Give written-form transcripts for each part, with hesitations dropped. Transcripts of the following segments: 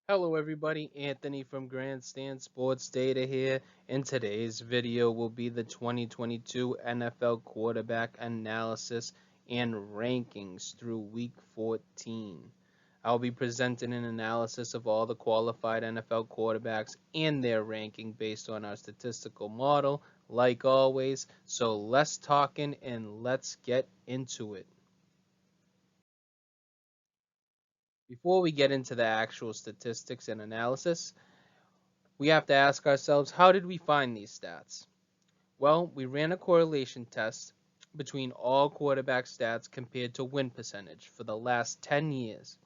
Hello everybody, Anthony from Grandstand Sports Data here, and today's video will be the 2022 NFL quarterback analysis and rankings through week 14. I'll be presenting an analysis of all the qualified NFL quarterbacks and their ranking based on our statistical model, like always. So less talking and let's get into it. Before we get into the actual statistics and analysis, we have to ask ourselves, how did we find these stats? Well, we ran a correlation test between all quarterback stats compared to win percentage for the last 10 years.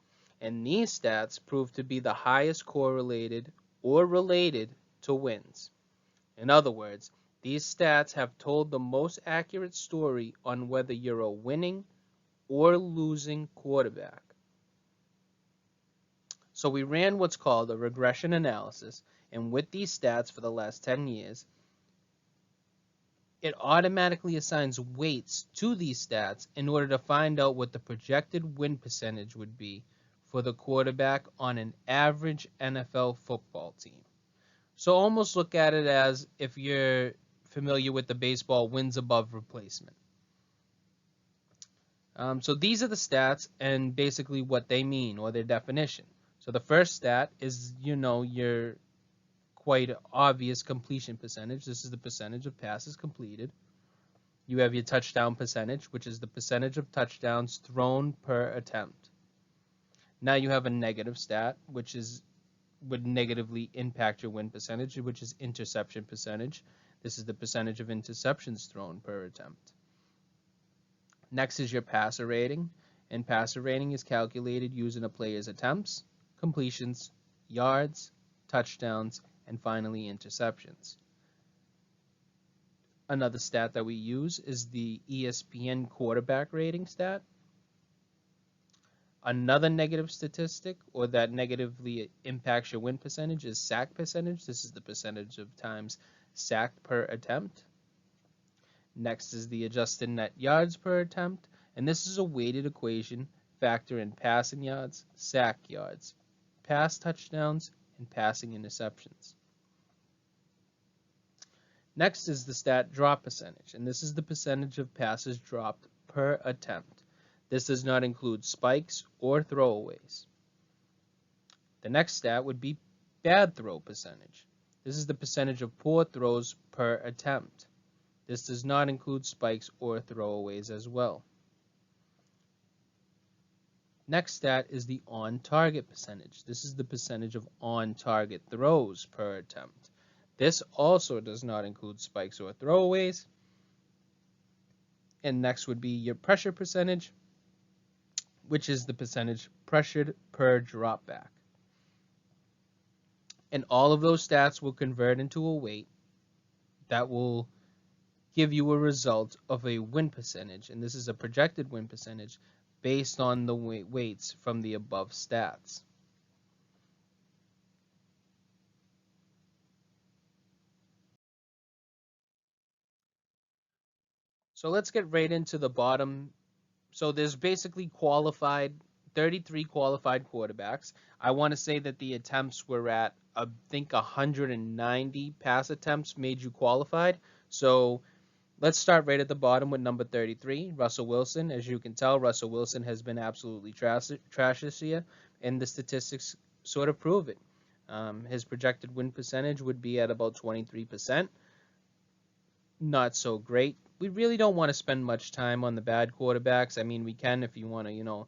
And these stats proved to be the highest correlated or related to wins. In other words, these stats have told the most accurate story on whether you're a winning or losing quarterback. So we ran what's called a regression analysis, and with these stats for the last 10 years, it automatically assigns weights to these stats in order to find out what the projected win percentage would be for the quarterback on an average NFL football team. So almost look at it as if you're familiar with the baseball wins above replacement. So these are the stats and basically what they mean or their definition. So the first stat is, your quite obvious completion percentage. This is the percentage of passes completed. You have your touchdown percentage, which is the percentage of touchdowns thrown per attempt. Now you have a negative stat, which would negatively impact your win percentage, which is interception percentage. This is the percentage of interceptions thrown per attempt. Next is your passer rating, and passer rating is calculated using a player's attempts, completions, yards, touchdowns, and finally interceptions. Another stat that we use is the ESPN quarterback rating stat. Another negative statistic, or that negatively impacts your win percentage, is sack percentage. This is the percentage of times sacked per attempt. Next is the adjusted net yards per attempt, and this is a weighted equation, factor in passing yards, sack yards, pass touchdowns, and passing interceptions. Next is the stat drop percentage, and this is the percentage of passes dropped per attempt. This does not include spikes or throwaways. The next stat would be bad throw percentage. This is the percentage of poor throws per attempt. This does not include spikes or throwaways as well. Next stat is the on-target percentage. This is the percentage of on-target throws per attempt. This also does not include spikes or throwaways. And next would be your pressure percentage, which is the percentage pressured per dropback. And all of those stats will convert into a weight that will give you a result of a win percentage. And this is a projected win percentage based on the weights from the above stats. So let's get right into the bottom. So there's basically 33 qualified quarterbacks. I want to say that the attempts were at, I think 190 pass attempts made you qualified. So let's start right at the bottom with number 33, Russell Wilson. As you can tell, Russell Wilson has been absolutely trash this year, and the statistics sort of prove it. His projected win percentage would be at about 23%. Not so great. We really don't want to spend much time on the bad quarterbacks. I mean, we can if you want to,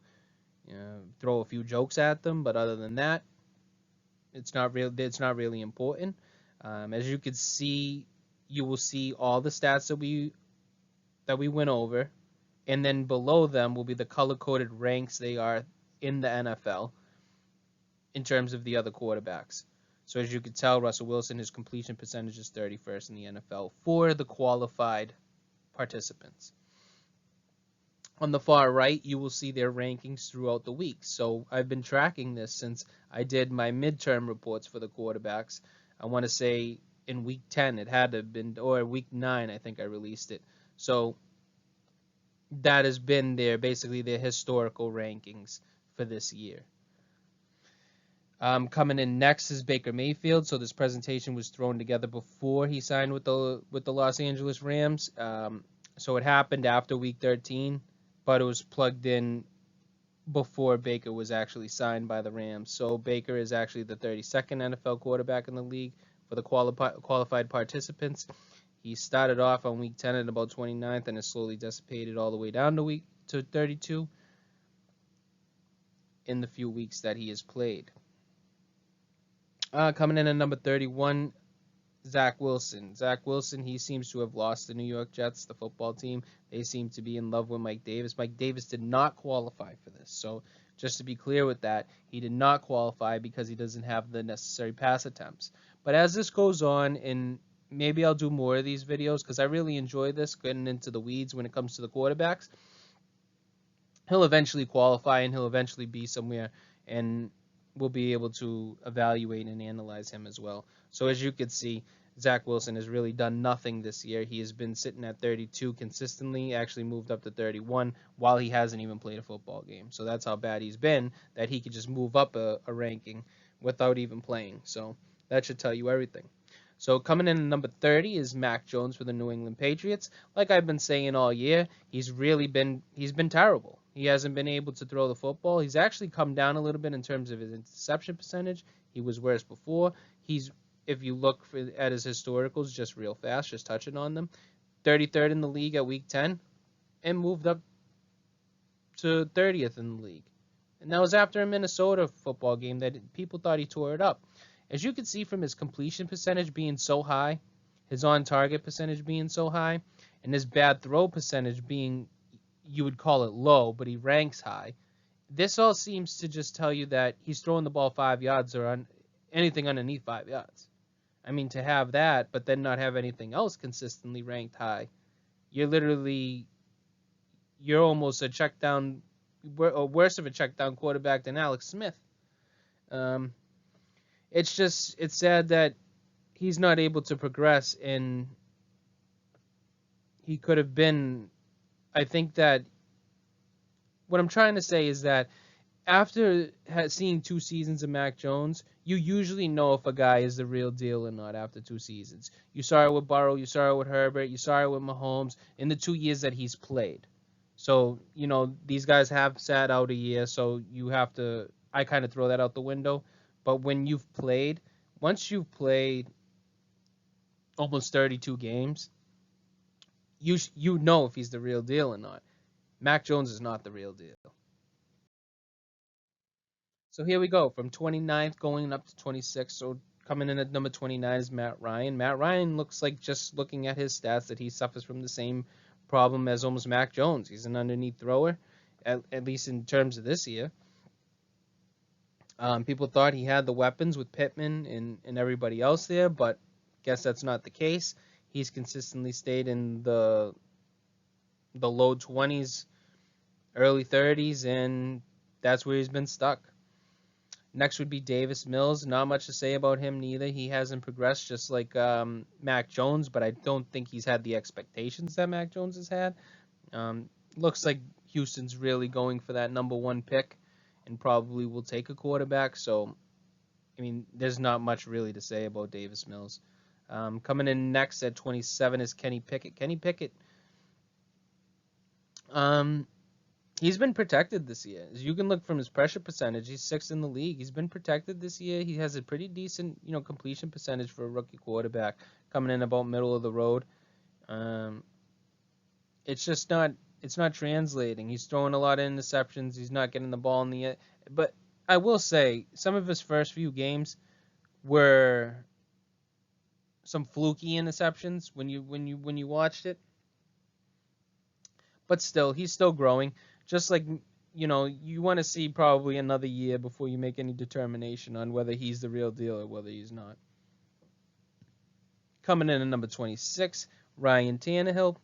throw a few jokes at them, but other than that, it's not really important. As you can see, you will see all the stats that we went over, and then below them will be the color-coded ranks they are in the NFL in terms of the other quarterbacks. So as you can tell, Russell Wilson, his completion percentage is 31st in the NFL for the qualified participants. On the far right, you will see their rankings throughout the week. So I've been tracking this since I did my midterm reports for the quarterbacks. I want to say in week 10 it had to have been, or week 9 I think I released it. So that has been basically their historical rankings for this year. Coming in next is Baker Mayfield. So this presentation was thrown together before he signed with the Los Angeles Rams. So it happened after Week 13, but it was plugged in before Baker was actually signed by the Rams. So Baker is actually the 32nd NFL quarterback in the league for the qualified participants. He started off on Week 10 at about 29th and has slowly dissipated all the way down to 32 in the few weeks that he has played. Coming in at number 31, Zach Wilson. Zach Wilson, he seems to have lost the New York Jets, the football team. They seem to be in love with Mike Davis. Mike Davis did not qualify for this. So just to be clear with that, he did not qualify because he doesn't have the necessary pass attempts. But as this goes on, and maybe I'll do more of these videos because I really enjoy this, getting into the weeds when it comes to the quarterbacks. He'll eventually qualify and he'll eventually be somewhere, and we'll be able to evaluate and analyze him as well. So as you can see, Zach Wilson has really done nothing this year. He has been sitting at 32 consistently, actually moved up to 31 while he hasn't even played a football game. So that's how bad he's been, that he could just move up a ranking without even playing. So that should tell you everything. So coming in at number 30 is Mac Jones for the New England Patriots. Like I've been saying all year, he's been terrible. He hasn't been able to throw the football. He's actually come down a little bit in terms of his interception percentage. He was worse before. If you look at his historicals just real fast, just touching on them, 33rd in the league at Week 10 and moved up to 30th in the league. And that was after a Minnesota football game that people thought he tore it up. As you can see from his completion percentage being so high, his on-target percentage being so high, and his bad throw percentage being, you would call it low, but he ranks high, this all seems to just tell you that he's throwing the ball 5 yards or anything underneath 5 yards. I mean, to have that, but then not have anything else consistently ranked high, you're almost a check down, or worse of a check down quarterback than Alex Smith. It's sad that he's not able to progress, and he could have been. I think that what I'm trying to say is that after seeing 2 seasons of Mac Jones, you usually know if a guy is the real deal or not after 2 seasons. You saw it with Burrow, you saw it with Herbert, you saw it with Mahomes in the 2 years that he's played. So, these guys have sat out a year, so I kind of throw that out the window. But once you've played almost 32 games, you know if he's the real deal or not. Mac Jones is not the real deal. So here we go, from 29th going up to 26th. So coming in at number 29 is Matt Ryan. Matt Ryan looks like, just looking at his stats, that he suffers from the same problem as almost Mac Jones. He's an underneath thrower, at least in terms of this year. People thought he had the weapons with Pittman and everybody else there, but guess that's not the case. He's consistently stayed in the low 20s, early 30s, and that's where he's been stuck. Next would be Davis Mills. Not much to say about him neither. He hasn't progressed, just like Mac Jones, but I don't think he's had the expectations that Mac Jones has had. Looks like Houston's really going for that number 1 pick and probably will take a quarterback. So, I mean, there's not much really to say about Davis Mills. Coming in next at 27 is Kenny Pickett. Kenny Pickett, he's been protected this year. As you can look from his pressure percentage, he's 6th in the league. He's been protected this year. He has a pretty decent, completion percentage for a rookie quarterback, coming in about middle of the road. It's not translating. He's throwing a lot of interceptions. He's not getting the ball in the end. But I will say, some of his first few games were some fluky interceptions when you watched it. But still, he's still growing. Just like, you want to see probably another year before you make any determination on whether he's the real deal or whether he's not. Coming in at number 26, Ryan Tannehill.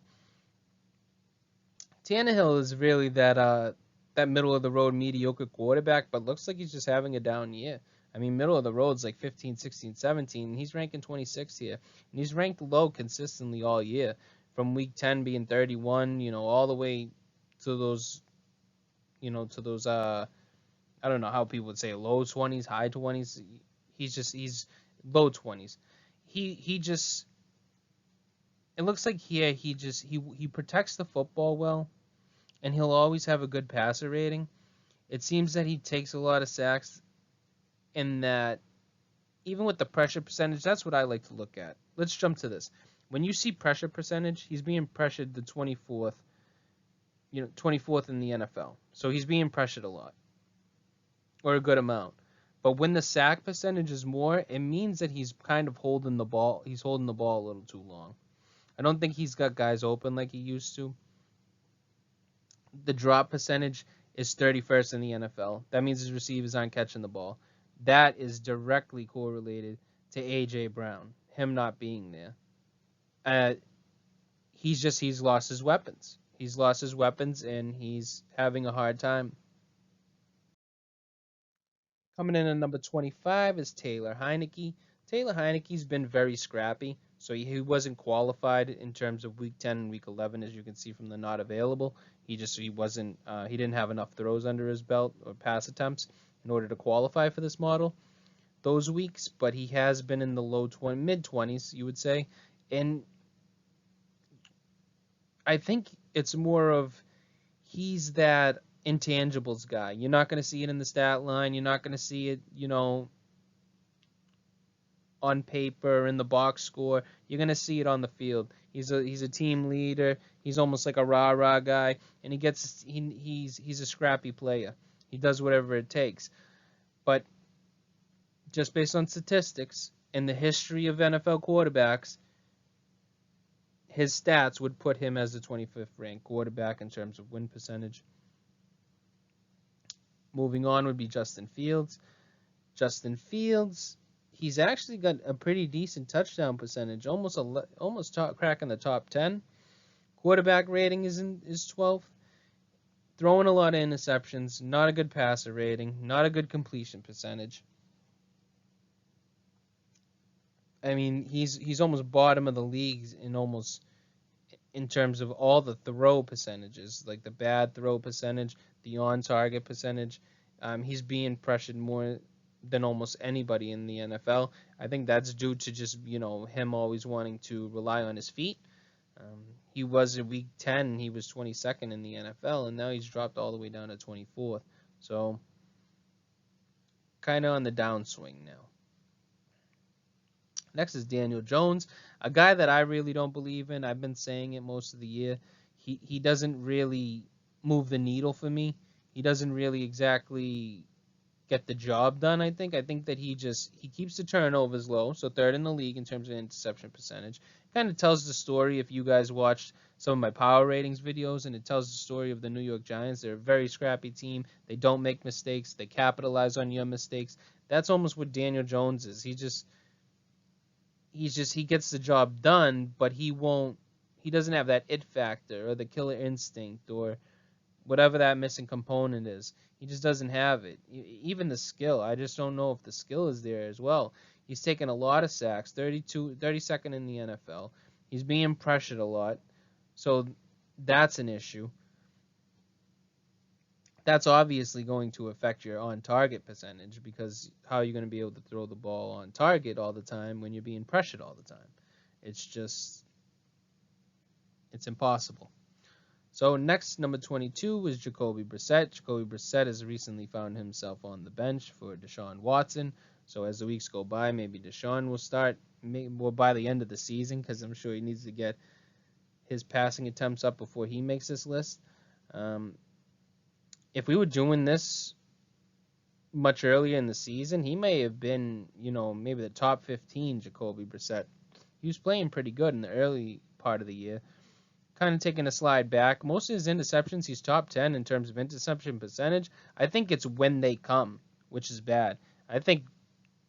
Tannehill is really that middle of the road mediocre quarterback, but looks like he's just having a down year. I mean, middle of the road's like 15, 16, 17. He's ranking 26th here, and he's ranked low consistently all year, from Week 10 being 31, all the way to those I don't know how people would say low 20s, high 20s. He's low 20s. He just it looks like here he protects the football well, and he'll always have a good passer rating. It seems that he takes a lot of sacks, and that even with the pressure percentage, that's what I like to look at. Let's jump to this. When you see pressure percentage, he's being pressured the 24th, 24th in the NFL. So he's being pressured a lot, or a good amount. But when the sack percentage is more, it means that he's kind of holding the ball. He's holding the ball a little too long. I don't think he's got guys open like he used to. The drop percentage is 31st in the NFL. That means his receivers aren't catching the ball. That is directly correlated to A.J. Brown, him not being there. Uh, he's lost his weapons. He's lost his weapons, and he's having a hard time. Coming in at number 25 is Taylor Heineke. Taylor Heineke's been very scrappy, so he wasn't qualified in terms of week 10 and week 11, as you can see from the not available. He didn't have enough throws under his belt or pass attempts in order to qualify for this model those weeks, but he has been in the mid 20s, you would say, and I think it's more of he's that intangibles guy. You're not going to see it in the stat line. You're not going to see it, on paper in the box score. You're going to see it on the field. He's a team leader. He's almost like a rah-rah guy, and he's a scrappy player. He does whatever it takes. But just based on statistics and the history of NFL quarterbacks, his stats would put him as the 25th ranked quarterback in terms of win percentage. Moving on would be Justin Fields. Justin Fields, he's actually got a pretty decent touchdown percentage, almost cracking the top 10. Quarterback rating is 12th. Throwing a lot of interceptions, not a good passer rating, not a good completion percentage. I mean, he's almost bottom of the league in terms of all the throw percentages, like the bad throw percentage, the on-target percentage. He's being pressured more than almost anybody in the NFL. I think that's due to just, him always wanting to rely on his feet. He was in week 10, he was 22nd in the NFL, and now he's dropped all the way down to 24th. So, kind of on the downswing now. Next is Daniel Jones, a guy that I really don't believe in. I've been saying it most of the year. He doesn't really move the needle for me. He doesn't really exactly get the job done, I think. I think that he keeps the turnovers low, so third in the league in terms of interception percentage. Kind of tells the story, if you guys watched some of my power ratings videos, and it tells the story of the New York Giants. They're a very scrappy team. They don't make mistakes. They capitalize on your mistakes. That's almost what Daniel Jones is. He gets the job done, but he doesn't have that it factor or the killer instinct or whatever that missing component is. He just doesn't have it. Even the skill, I just don't know if the skill is there as well. He's taken a lot of sacks, 32nd in the NFL. He's being pressured a lot, so that's an issue. That's obviously going to affect your on-target percentage, because how are you going to be able to throw the ball on target all the time when you're being pressured all the time? It's impossible. So next, number 22 was Jacoby Brissett. Jacoby Brissett has recently found himself on the bench for Deshaun Watson. So as the weeks go by, maybe Deshaun will start by the end of the season, because I'm sure he needs to get his passing attempts up before he makes this list. If we were doing this much earlier in the season, he may have been, maybe the top 15 Jacoby Brissett. He was playing pretty good in the early part of the year. Kind of taking a slide back. Most of his interceptions, he's top 10 in terms of interception percentage. I think it's when they come, which is bad. I think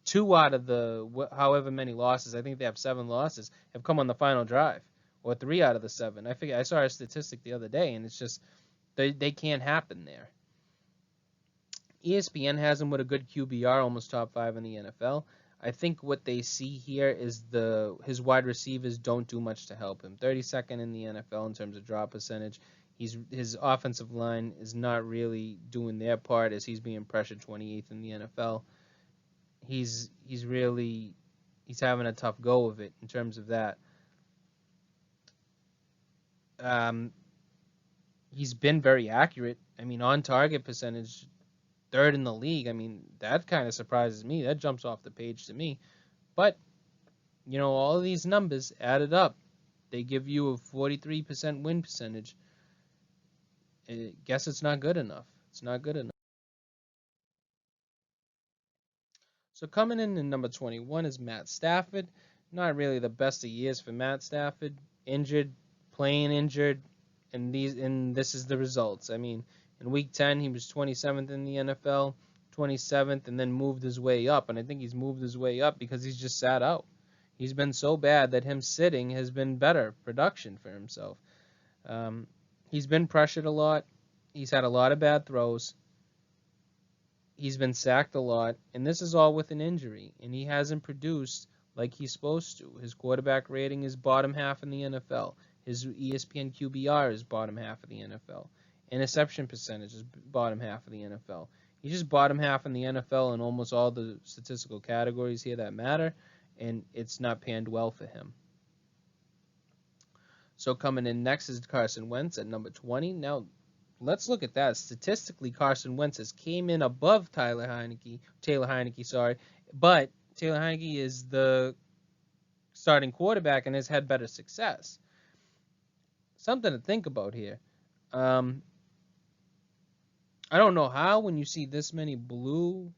2 out of the however many losses, I think they have 7 losses, have come on the final drive, or 3 out of the 7. I saw a statistic the other day, and it's just they can't happen there. ESPN has him with a good QBR, almost top 5 in the NFL. I think what they see here is his wide receivers don't do much to help him. 32nd in the NFL in terms of drop percentage. His offensive line is not really doing their part as he's being pressured 28th in the NFL. He's really he's having a tough go of it in terms of that. Um, he's been very accurate. I mean, on target percentage, third in the league. I mean, that kind of surprises me. That jumps off the page to me. But all of these numbers added up, they give you a 43% win percentage. I guess it's not good enough. It's not good enough. So coming in at number 21 is Matt Stafford. Not really the best of years for Matt Stafford. Injured, playing injured, and this is the results. I mean, in week 10 he was 27th in the NFL, 27th, and then moved his way up. And I think he's moved his way up because he's just sat out. He's been so bad that him sitting has been better production for himself. Um, he's been pressured a lot. He's had a lot of bad throws. He's been sacked a lot, and this is all with an injury, and he hasn't produced like he's supposed to. His quarterback rating is bottom half in the NFL. His ESPN QBR is bottom half of the NFL. Interception percentage is bottom half of the NFL. He's just bottom half in the NFL in almost all the statistical categories here that matter, and it's not panned well for him. So coming in next is Carson Wentz at number 20. Now, let's look at that. Statistically, Carson Wentz has came in above Taylor Heineke, sorry, but Taylor Heineke is the starting quarterback and has had better success. Something to think about here. I don't know how when you see this many blue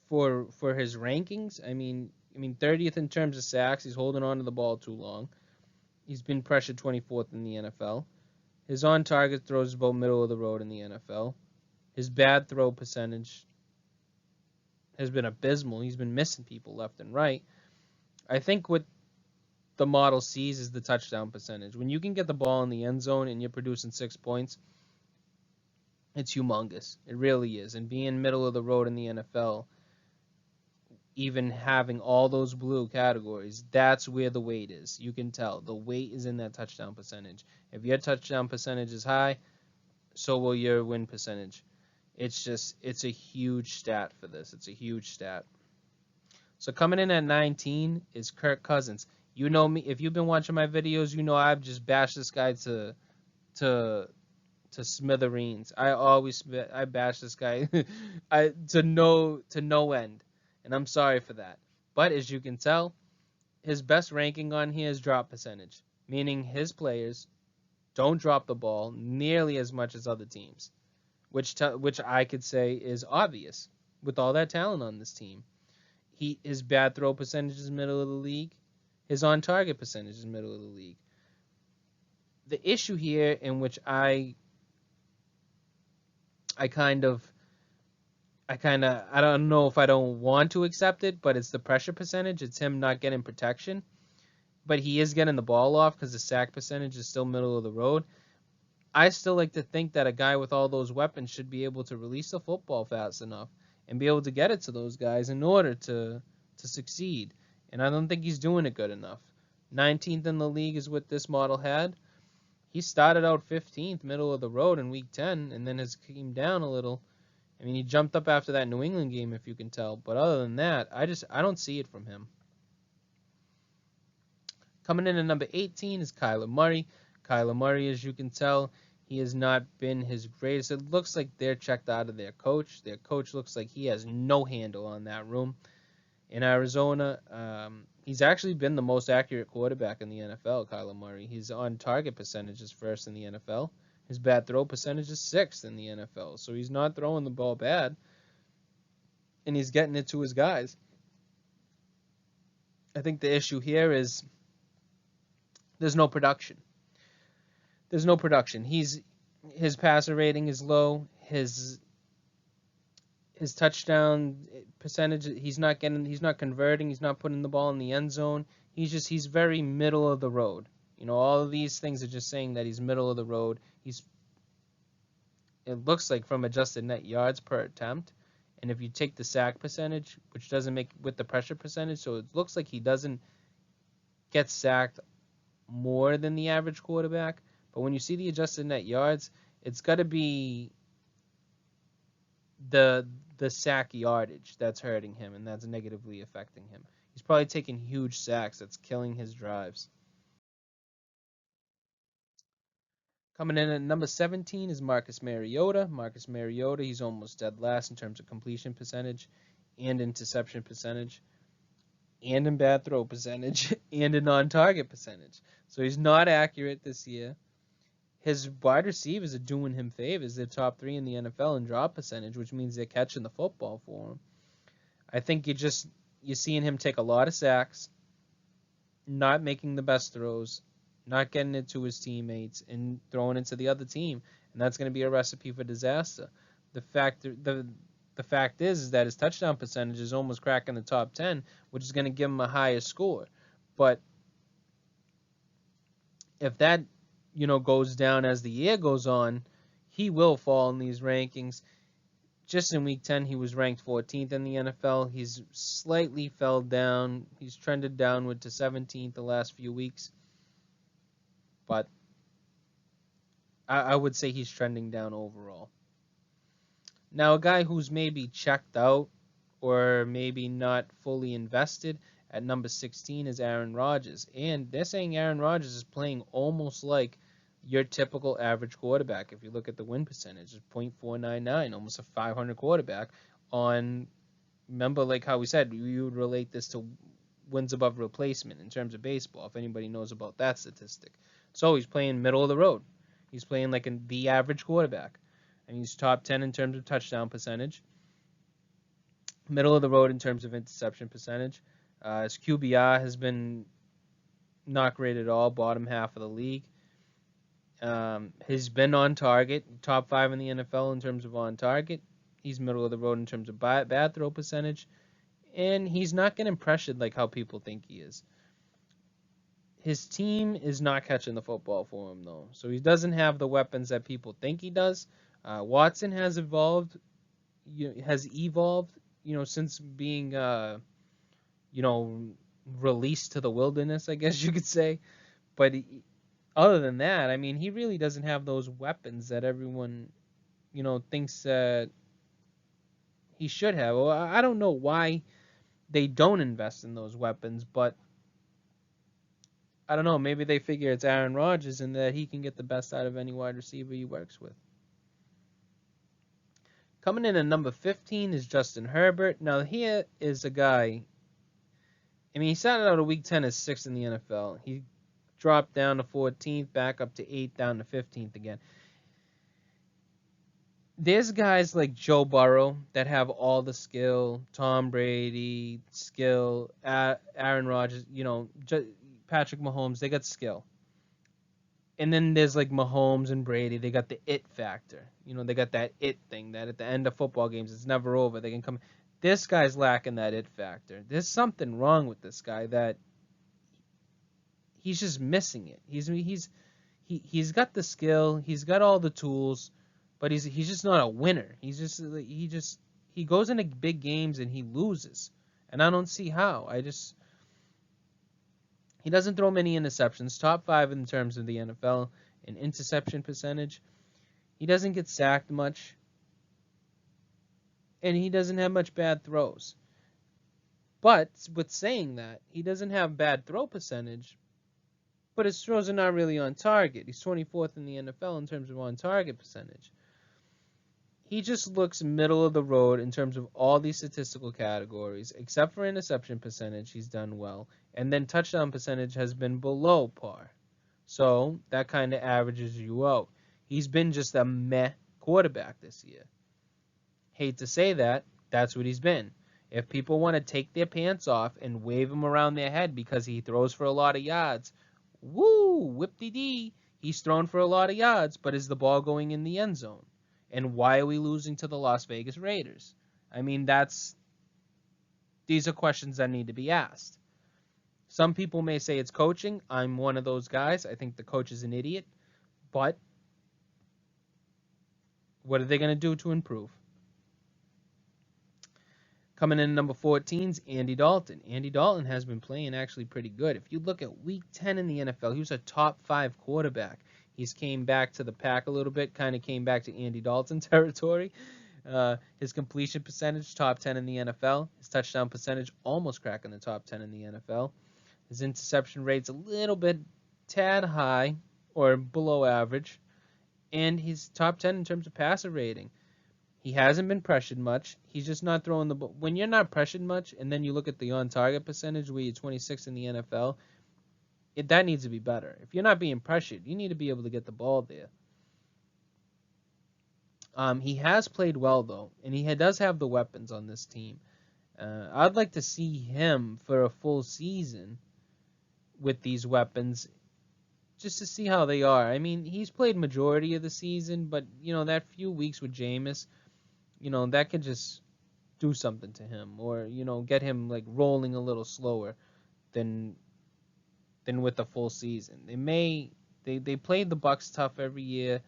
for his rankings. I mean 30th in terms of sacks. He's holding on to the ball too long. He's been pressured 24th in the NFL. His on-target throws about middle of the road in the NFL. His bad throw percentage has been abysmal. He's been missing people left and right. I think what the model sees is the touchdown percentage. When you can get the ball in the end zone and you're producing 6 points, it's humongous. It really is. And being middle of the road in the NFL, even having all those blue categories, that's where the weight is. You can tell. The weight is in that touchdown percentage. If your touchdown percentage is high, so will your win percentage. It's a huge stat for this. It's a huge stat. So coming in at 19 is Kirk Cousins. You know me. If you've been watching my videos, you know I've just bashed this guy to smithereens. I bash this guy to no end. And I'm sorry for that. But as you can tell, his best ranking on here is drop percentage, meaning his players don't drop the ball nearly as much as other teams, which I could say is obvious with all that talent on this team. His bad throw percentage is middle of the league. His on-target percentage is middle of the league. The issue here in which I don't know if I don't want to accept it, but it's the pressure percentage. It's him not getting protection. But he is getting the ball off because the sack percentage is still middle of the road. I still like to think that a guy with all those weapons should be able to release the football fast enough and be able to get it to those guys in order to succeed. And I don't think he's doing it good enough. 19th in the league is what this model had. He started out 15th, middle of the road in week 10, and then has came down a little. I mean, he jumped up after that New England game, if you can tell. But other than that, I don't see it from him. Coming in at number 18 is Kyler Murray. Kyler Murray, as you can tell, he has not been his greatest. It looks like they're checked out of their coach. Their coach looks like he has no handle on that room. In Arizona, he's actually been the most accurate quarterback in the NFL, Kyler Murray. His on-target percentage is first in the NFL. His bad throw percentage is sixth in the NFL. So he's not throwing the ball bad, and he's getting it to his guys. I think the issue here is there's no production. There's no production. His passer rating is low. His touchdown percentage, he's not converting, he's not putting the ball in the end zone. He's very middle of the road. All of these things are just saying that he's middle of the road. It looks like from adjusted net yards per attempt, and if you take the sack percentage, which doesn't make with the pressure percentage, so it looks like he doesn't get sacked more than the average quarterback, But when you see the adjusted net yards, it's got to be the the sack yardage that's hurting him and that's negatively affecting him. He's probably taking huge sacks that's killing his drives. Coming in at number 17 is Marcus Mariota. Marcus Mariota, he's almost dead last in terms of completion percentage and interception percentage and in bad throw percentage and in on-target percentage. So he's not accurate this year. His wide receivers are doing him favors. They're top 3 in the NFL in drop percentage, which means they're catching the football for him. I think you're seeing him take a lot of sacks, not making the best throws, not getting it to his teammates, and throwing it to the other team, and that's going to be a recipe for disaster. The fact is that his touchdown percentage is almost cracking the top 10, which is going to give him a higher score. But if that goes down as the year goes on, he will fall in these rankings. Just in week 10, he was ranked 14th in the NFL. He's slightly fell down. He's trended downward to 17th the last few weeks. But I would say he's trending down overall. Now, a guy who's maybe checked out or maybe not fully invested at number 16 is Aaron Rodgers. And they're saying Aaron Rodgers is playing almost like your typical average quarterback. If you look at the win percentage, it's .499, almost a 500 quarterback on, remember like how we said, we would relate this to wins above replacement in terms of baseball, if anybody knows about that statistic. So he's playing middle of the road. He's playing like the average quarterback. And he's top 10 in terms of touchdown percentage, middle of the road in terms of interception percentage. His QBR has been not great at all, bottom half of the league. He's been on target, top 5 in the NFL in terms of on target. He's middle of the road in terms of bad throw percentage. And he's not getting pressured like how people think he is. His team is not catching the football for him, though. So he doesn't have the weapons that people think he does. Watson has evolved, since being, released to the wilderness, I guess you could say. But other than that, I mean, he really doesn't have those weapons that everyone, thinks that he should have. Well, I don't know why they don't invest in those weapons, but I don't know. Maybe they figure it's Aaron Rodgers and that he can get the best out of any wide receiver he works with. Coming in at number 15 is Justin Herbert. Now, here is a guy. I mean, he started out a week 10 as 6th in the NFL. He dropped down to 14th, back up to 8th, down to 15th again. There's guys like Joe Burrow that have all the skill, Tom Brady, skill, Aaron Rodgers, Patrick Mahomes, they got skill. And then there's like Mahomes and Brady, they got the it factor. They got that it thing that at the end of football games, it's never over. They can come. This guy's lacking that it factor. There's something wrong with this guy that he's just missing it. He's got the skill, he's got all the tools, but he's just not a winner. He goes into big games and he loses, and I don't see how. He doesn't throw many interceptions, top 5 in terms of the NFL in interception percentage. He doesn't get sacked much, and he doesn't have much bad throws. But with saying that, he doesn't have bad throw percentage, but his throws are not really on target. He's 24th in the NFL in terms of on target percentage. He just looks middle of the road in terms of all these statistical categories, except for interception percentage, he's done well. And then touchdown percentage has been below par. So that kind of averages you out. He's been just a meh quarterback this year. Hate to say that, that's what he's been. If people want to take their pants off and wave him around their head because he throws for a lot of yards, woo, whip-de-dee, he's thrown for a lot of yards, but is the ball going in the end zone? And why are we losing to the Las Vegas Raiders? I mean, these are questions that need to be asked. Some people may say it's coaching. I'm one of those guys. I think the coach is an idiot. But what are they going to do to improve? Coming in number 14 is Andy Dalton. Andy Dalton has been playing actually pretty good. If you look at week 10 in the NFL, he was a top 5 quarterback. He's came back to the pack a little bit, kind of came back to Andy Dalton territory. His completion percentage, top 10 in the NFL. His touchdown percentage, almost cracking the top 10 in the NFL. His interception rate's a little bit tad high or below average. And he's top 10 in terms of passer rating. He hasn't been pressured much. He's just not throwing the ball. When you're not pressured much, and then you look at the on-target percentage where you're 26 in the NFL, that needs to be better. If you're not being pressured, you need to be able to get the ball there. He has played well, though, and he does have the weapons on this team. I'd like to see him for a full season with these weapons just to see how they are. I mean, he's played majority of the season, but, that few weeks with Jameis, that could just do something to him or, get him, like, rolling a little slower than with the full season. They played the Bucks tough every year.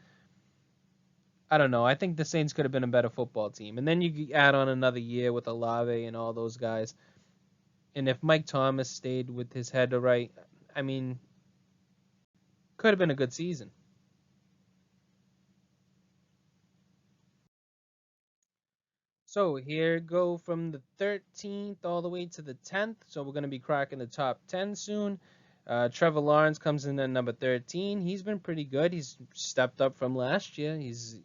I don't know. I think the Saints could have been a better football team. And then you add on another year with Olave and all those guys. And if Mike Thomas stayed with his head right, I mean, could have been a good season. So here go from the 13th all the way to the 10th. So we're going to be cracking the top 10 soon. Trevor Lawrence comes in at number 13. He's been pretty good. He's stepped up from last year. He's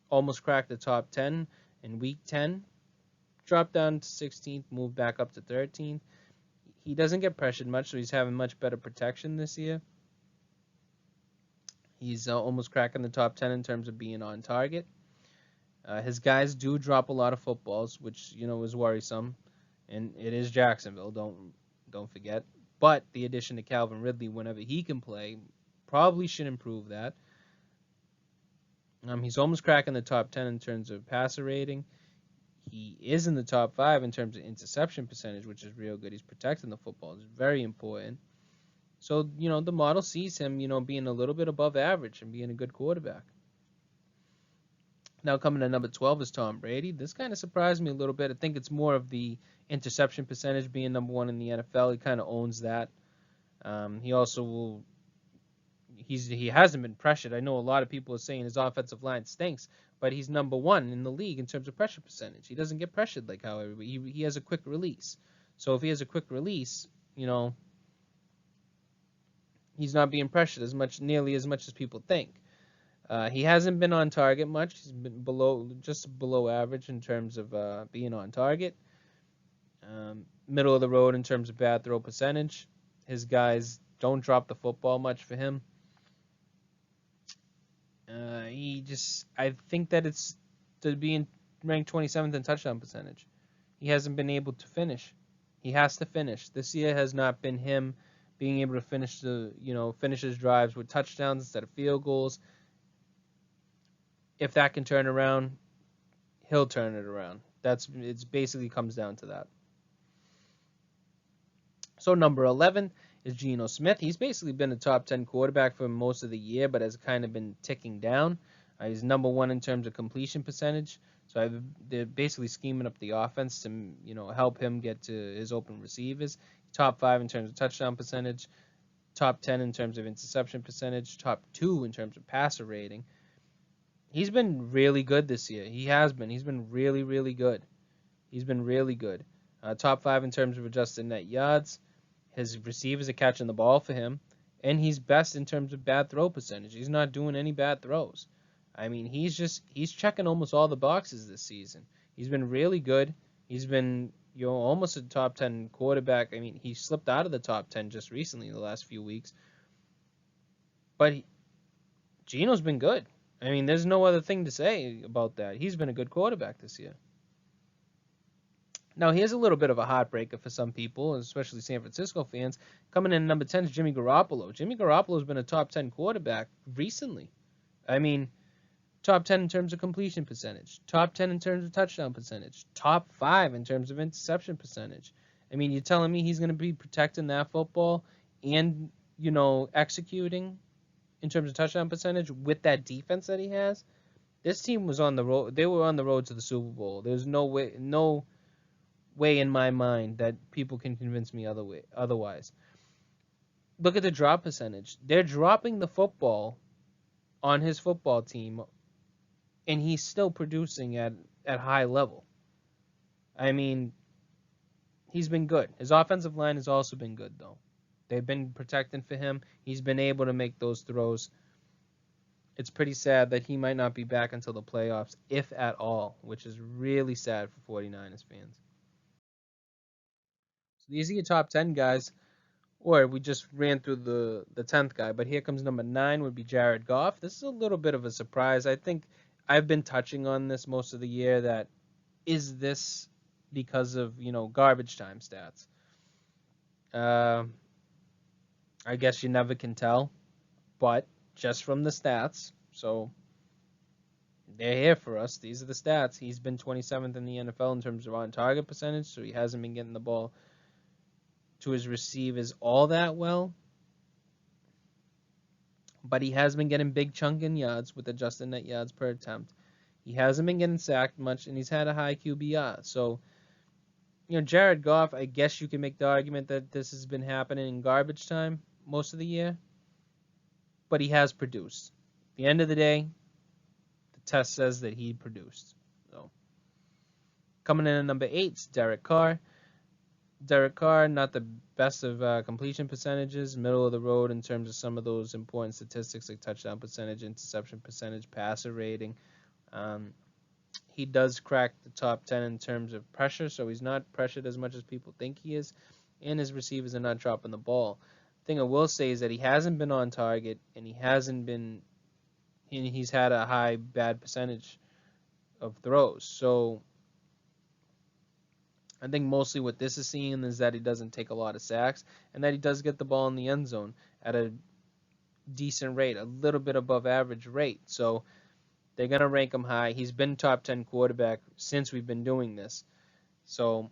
almost cracked the top 10 in week 10. Dropped down to 16th, moved back up to 13th. He doesn't get pressured much, so he's having much better protection this year. He's almost cracking the top 10 in terms of being on target. His guys do drop a lot of footballs, which is worrisome, and it is Jacksonville. Don't forget. But the addition to Calvin Ridley, whenever he can play, probably should improve that. He's almost cracking the top 10 in terms of passer rating. He is in the top 5 in terms of interception percentage, which is real good. He's protecting the football. It's very important. So, the model sees him, being a little bit above average and being a good quarterback. Now coming to number 12 is Tom Brady. This kind of surprised me a little bit. I think it's more of the interception percentage being number 1 in the NFL. He kind of owns that. He also will. He hasn't been pressured. I know a lot of people are saying his offensive line stinks, but he's number 1 in the league in terms of pressure percentage. He doesn't get pressured like how everybody. He has a quick release. So if he has a quick release, he's not being pressured nearly as much as people think. He hasn't been on target much. He's been just below average in terms of being on target. Middle of the road in terms of bad throw percentage. His guys don't drop the football much for him. I think that it's to being ranked 27th in touchdown percentage. He hasn't been able to finish. He has to finish. This year has not been him being able to finish his drives with touchdowns instead of field goals. If that can turn around, he'll turn it around. It's basically comes down to that. So number 11 is Geno Smith. He's basically been a top 10 quarterback for most of the year, but has kind of been ticking down. He's number 1 in terms of completion percentage. So they're basically scheming up the offense to help him get to his open receivers. Top 5 in terms of touchdown percentage. Top 10 in terms of interception percentage. Top 2 in terms of passer rating. He's been really good this year. He has been. He's been really, really good. He's been really good. Top 5 in terms of adjusted net yards. His receivers are catching the ball for him. And he's best in terms of bad throw percentage. He's not doing any bad throws. I mean, he's checking almost all the boxes this season. He's been really good. He's been, almost a top 10 quarterback. I mean, he slipped out of the top 10 just recently in the last few weeks. But Geno's been good. I mean, there's no other thing to say about that. He's been a good quarterback this year. Now, here's a little bit of a heartbreaker for some people, especially San Francisco fans. Coming in number 10 is Jimmy Garoppolo. Jimmy Garoppolo has been a top 10 quarterback recently. I mean, top 10 in terms of completion percentage, top 10 in terms of touchdown percentage, top 5 in terms of interception percentage. I mean, you're telling me he's going to be protecting that football and, executing in terms of touchdown percentage with that defense that he has? This team was on the road. They were on the road to the Super Bowl. There's no way in my mind that people can convince me otherwise. Look at the drop percentage. They're dropping the football on his football team, and he's still producing at high level. I mean, he's been good. His offensive line has also been good, though. They've been protecting for him. He's been able to make those throws. It's pretty sad that he might not be back until the playoffs, if at all, which is really sad for 49ers fans. So these are your top 10 guys, or we just ran through the 10th guy, but here comes number 9 would be Jared Goff. This is a little bit of a surprise. I think I've been touching on this most of the year, that is this because of, garbage time stats? Uh, I guess you never can tell, but just from the stats, so they're here for us. These are the stats. He's been 27th in the NFL in terms of on target percentage, so he hasn't been getting the ball to his receivers all that well. But he has been getting big chunking yards with adjusted net yards per attempt. He hasn't been getting sacked much, and he's had a high QBR. So, Jared Goff, I guess you can make the argument that this has been happening in garbage time most of the year, but he has produced. At the end of the day, the test says that he produced. So, coming in at number 8 is Derek Carr. Derek Carr, not the best of completion percentages, middle of the road in terms of some of those important statistics like touchdown percentage, interception percentage, passer rating. He does crack the top 10 in terms of pressure, so he's not pressured as much as people think he is, and his receivers are not dropping the ball. The thing I will say is that he hasn't been on target, and he's had a high bad percentage of throws. So I think mostly what this is seeing is that he doesn't take a lot of sacks, and that he does get the ball in the end zone at a decent rate, a little bit above average rate. So they're going to rank him high. He's been top 10 quarterback since we've been doing this. So,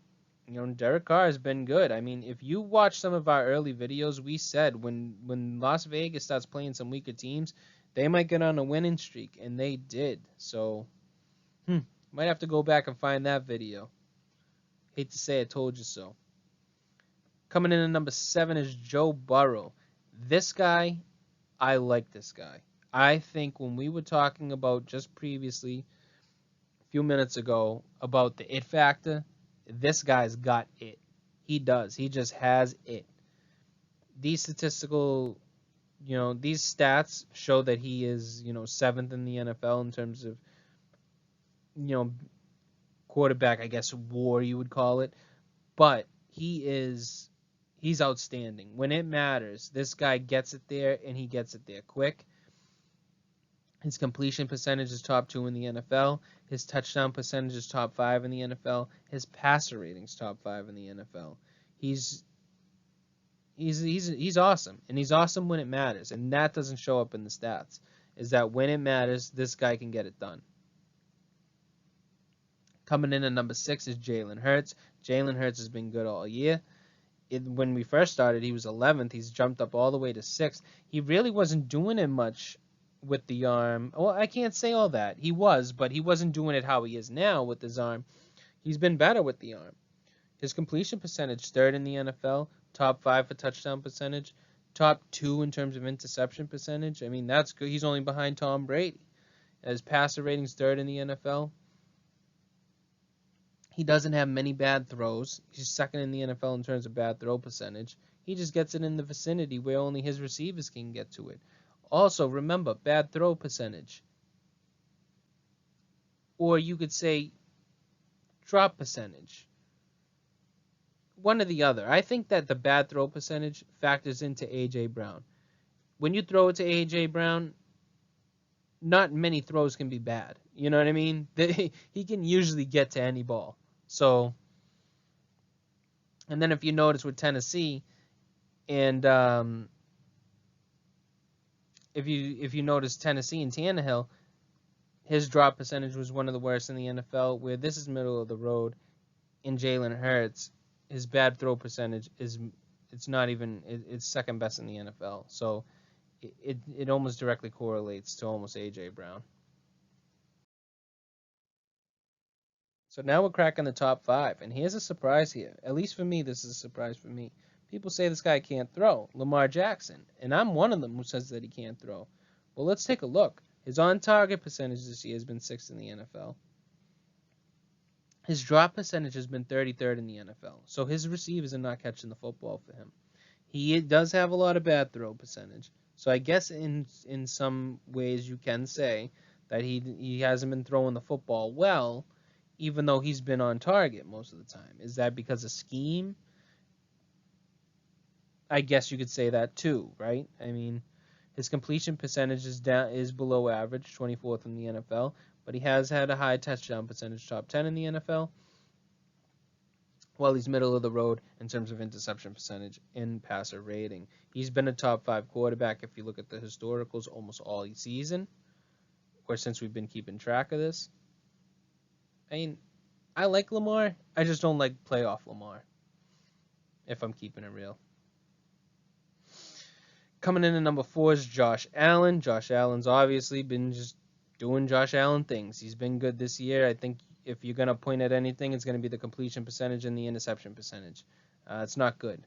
Derek Carr has been good. I mean, if you watch some of our early videos, we said when Las Vegas starts playing some weaker teams, they might get on a winning streak, and they did. So, might have to go back and find that video. Hate to say I told you so. Coming in at number 7 is Joe Burrow. This guy, I like this guy. I think when we were talking about just previously, a few minutes ago, about the it factor, this guy's got it. He does. He just has it. These these stats show that he is, 7th in the NFL in terms of, quarterback, I guess, war, you would call it. But he's outstanding. When it matters, this guy gets it there, and he gets it there quick. His completion percentage is top 2 in the NFL. His touchdown percentage is top 5 in the NFL. His passer rating is top 5 in the NFL. He's awesome, and he's awesome when it matters, and that doesn't show up in the stats. Is that when it matters, this guy can get it done. Coming in at number 6 is Jalen Hurts. Jalen Hurts has been good all year. When we first started, he was 11th. He's jumped up all the way to 6th. He really wasn't doing it much with the arm. Well, I can't say all that. He was, but he wasn't doing it how he is now with his arm. He's been better with the arm. His completion percentage, 3rd in the NFL, top 5 for touchdown percentage, top 2 in terms of interception percentage. I mean, that's good. He's only behind Tom Brady. His passer rating's 3rd in the NFL. He doesn't have many bad throws. He's 2nd in the NFL in terms of bad throw percentage. He just gets it in the vicinity where only his receivers can get to it. Also, remember, bad throw percentage. Or you could say drop percentage. One or the other. I think that the bad throw percentage factors into A.J. Brown. When you throw it to A.J. Brown, not many throws can be bad. You know what I mean? He can usually get to any ball. So, and then if you notice with Tennessee, and if you notice Tennessee and Tannehill, his drop percentage was one of the worst in the NFL, where this is middle of the road. In Jalen Hurts, his bad throw percentage it's 2nd best in the NFL. So it almost directly correlates to almost A.J. Brown. So now we're cracking the top 5, and here's a surprise here. At least for me, this is a surprise for me. People say this guy can't throw, Lamar Jackson, and I'm one of them who says that he can't throw. Well, let's take a look. His on-target percentage this year has been 6th in the NFL. His drop percentage has been 33rd in the NFL. So his receivers are not catching the football for him. He does have a lot of bad throw percentage. So I guess in some ways you can say that he hasn't been throwing the football well, even though he's been on target most of the time. Is that because of scheme? I guess you could say that too, right? I mean, his completion percentage is below average, 24th in the NFL, but he has had a high touchdown percentage, top 10 in the NFL. Well, he's middle of the road in terms of interception percentage and passer rating. He's been a top 5 quarterback if you look at the historicals almost all season, or since we've been keeping track of this. I mean, I like Lamar. I just don't like playoff Lamar, if I'm keeping it real. Coming in at number 4 is Josh Allen. Josh Allen's obviously been just doing Josh Allen things. He's been good this year. I think if you're going to point at anything, it's going to be the completion percentage and the interception percentage. It's not good.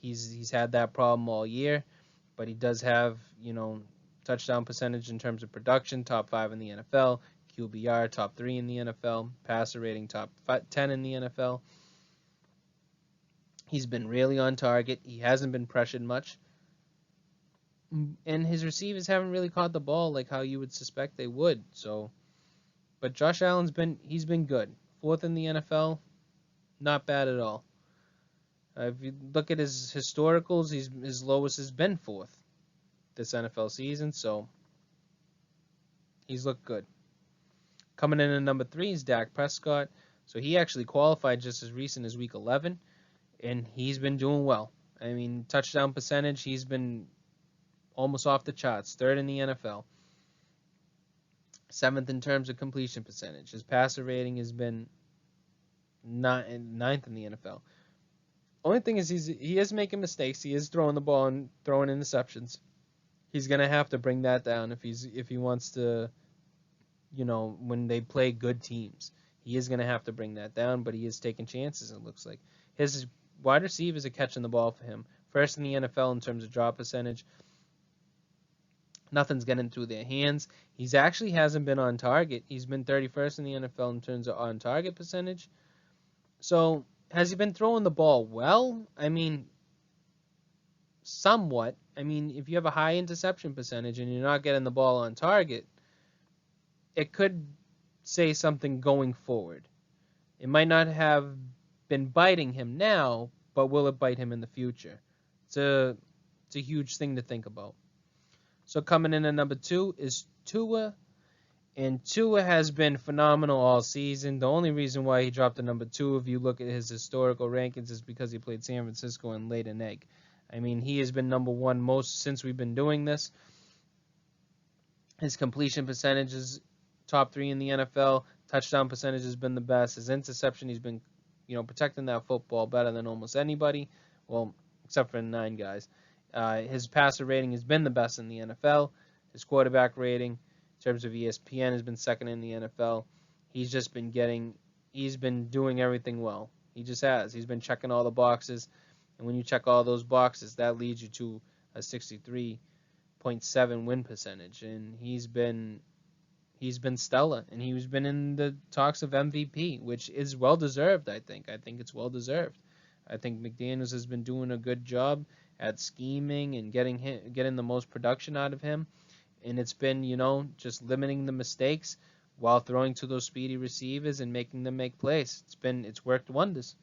He's had that problem all year, but he does have, touchdown percentage in terms of production, top 5 in the NFL, QBR, top 3 in the NFL, passer rating, top 10 in the NFL. He's been really on target. He hasn't been pressured much. And his receivers haven't really caught the ball like how you would suspect they would. But Josh Allen's he's been good. 4th in the NFL, not bad at all. If you look at his historicals, his lowest has been 4th this NFL season, so he's looked good. Coming in at number 3 is Dak Prescott. So he actually qualified just as recent as week 11, and he's been doing well. I mean, touchdown percentage, he's been almost off the charts, 3rd in the NFL. 7th in terms of completion percentage. His passer rating has been 9th in the NFL. Only thing is he is making mistakes. He is throwing the ball and throwing interceptions. He's gonna have to bring that down if he wants to, when they play good teams. He is gonna have to bring that down, but he is taking chances, it looks like. His wide receivers are catching the ball for him. 1st in the NFL in terms of drop percentage. Nothing's getting through their hands. He's actually hasn't been on target. He's been 31st in the NFL in terms of on target percentage. So has he been throwing the ball well? I mean, somewhat. I mean, if you have a high interception percentage and you're not getting the ball on target, it could say something going forward. It might not have been biting him now, but will it bite him in the future? It's a huge thing to think about. So coming in at number 2 is Tua. And Tua has been phenomenal all season. The only reason why he dropped to number 2, if you look at his historical rankings, is because he played San Francisco and laid an egg. I mean, he has been number 1 most since we've been doing this. His completion percentage is top 3 in the NFL. Touchdown percentage has been the best. His interception, he's been, protecting that football better than almost anybody. Well, except for 9 guys. His passer rating has been the best in the NFL. His quarterback rating, in terms of ESPN, has been 2nd in the NFL. He's been doing everything well. He just has. He's been checking all the boxes. And when you check all those boxes, that leads you to a 63.7 win percentage. And he's been stellar. And he's been in the talks of MVP, which is well-deserved, I think. I think it's well-deserved. I think McDaniels has been doing a good job at scheming and getting the most production out of him. And it's been, just limiting the mistakes while throwing to those speedy receivers and making them make plays. It's worked wonders.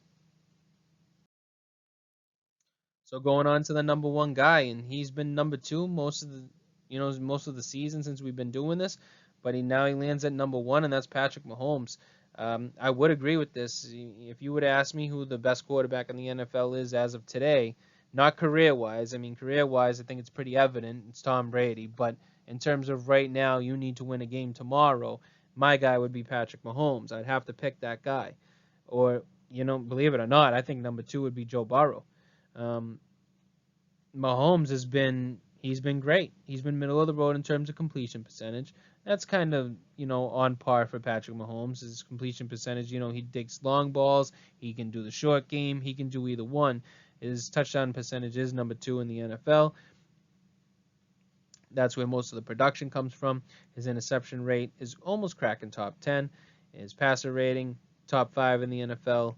So going on to the number 1 guy, and he's been number 2 most of the season since we've been doing this, but he lands at number 1, and that's Patrick Mahomes. I would agree with this. If you would ask me who the best quarterback in the NFL is as of today, not career-wise. I mean, career-wise, I think it's pretty evident. It's Tom Brady. But in terms of right now, you need to win a game tomorrow, my guy would be Patrick Mahomes. I'd have to pick that guy. Or, believe it or not, I think number 2 would be Joe Burrow. Mahomes he's been great. He's been middle of the road in terms of completion percentage. That's kind of, on par for Patrick Mahomes. His completion percentage, he digs long balls. He can do the short game. He can do either one. His touchdown percentage is number 2 in the NFL. That's where most of the production comes from. His interception rate is almost cracking top 10. His passer rating, top 5 in the NFL.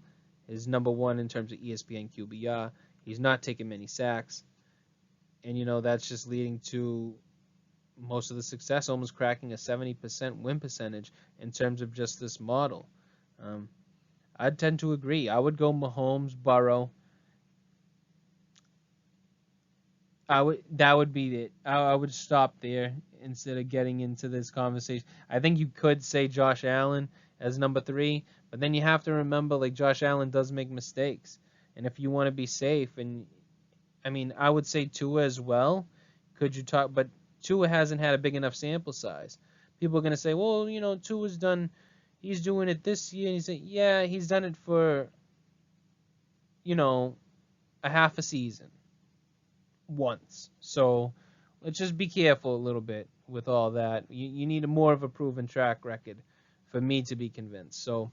Is number 1 in terms of ESPN QBR. He's not taking many sacks. And, that's just leading to most of the success, almost cracking a 70% win percentage in terms of just this model. I'd tend to agree. I would go Mahomes, Burrow. That would be it. I would stop there instead of getting into this conversation. I think you could say Josh Allen as number 3, but then you have to remember, like, Josh Allen does make mistakes, and if you want to be safe, and I mean, I would say Tua as well. Could you talk? But Tua hasn't had a big enough sample size. People are gonna say, well, Tua's done. He's doing it this year. And he's like, yeah, he's done it for you know a half a season once. So let's just be careful a little bit with all that. You need a more of a proven track record for me to be convinced. So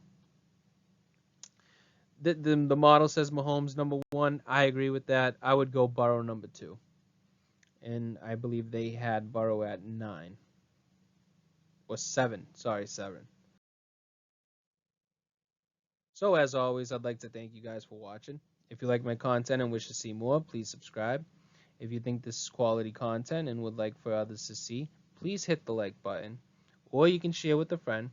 the model says Mahomes number 1. I agree with that. I would go Burrow number 2. And I believe they had Burrow at 9 or 7. Sorry, 7. So as always, I'd like to thank you guys for watching. If you like my content and wish to see more, please subscribe. If you think this is quality content and would like for others to see, please hit the like button, or you can share with a friend.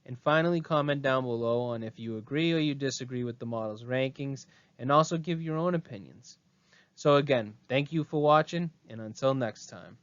And finally, comment down below on if you agree or you disagree with the model's rankings, and also give your own opinions. So again, thank you for watching, and until next time.